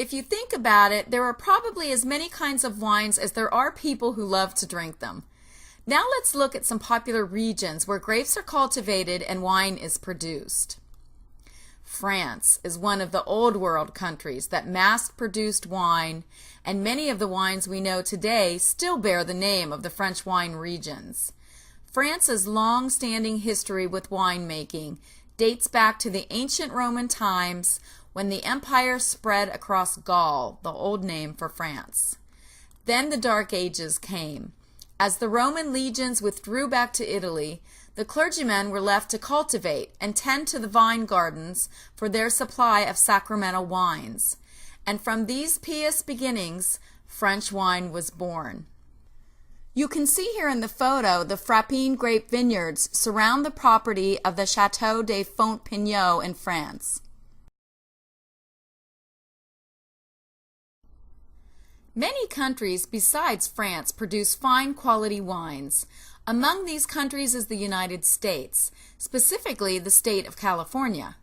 if you think about it, there are probably as many kinds of wines as there are people who love to drink them. Now let's look at some popular regions where grapes are cultivated and wine is produced. France is one of the old world countries that mass-produced wine, and many of the wines we know today still bear the name of the French wine regions. France's long-standing history with winemaking dates back to the ancient Roman times when the empire spread across Gaul, the old name for France. Then the Dark Ages came. As the Roman legions withdrew back to Italy, the clergymen were left to cultivate and tend to the vine gardens for their supply of sacramental wines. And from these pious beginnings, French wine was born. You can see here in the photo the Frappine grape vineyards surround the property of the Château de Fontpigneau in France. Many countries besides France produce fine quality wines. Among these countries is the United States, specifically the state of California.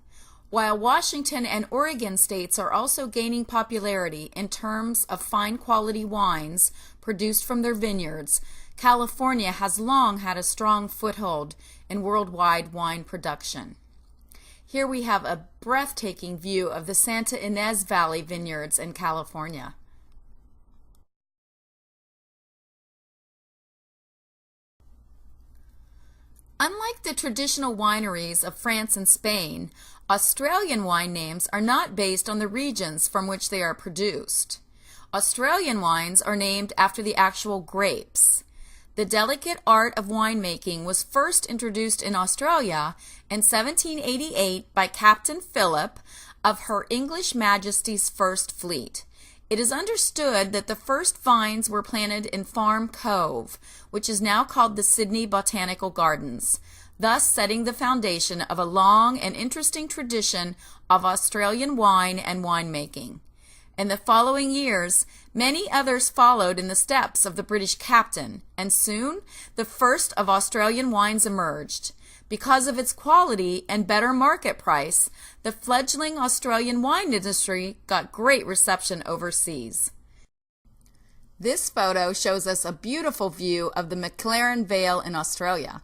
While Washington and Oregon states are also gaining popularity in terms of fine quality wines produced from their vineyards, California has long had a strong foothold in worldwide wine production. Here we have a breathtaking view of the Santa Ynez Valley vineyards in California. Unlike the traditional wineries of France and Spain, Australian wine names are not based on the regions from which they are produced. Australian wines are named after the actual grapes. The delicate art of winemaking was first introduced in Australia in 1788 by Captain Phillip of Her English Majesty's First Fleet. It is understood that the first vines were planted in Farm Cove, which is now called the Sydney Botanical Gardens, thus setting the foundation of a long and interesting tradition of Australian wine and winemaking. In the following years, many others followed in the steps of the British captain, and soon the first of Australian wines emerged. Because of its quality and better market price, the fledgling Australian wine industry got great reception overseas. This photo shows us a beautiful view of the McLaren Vale in Australia.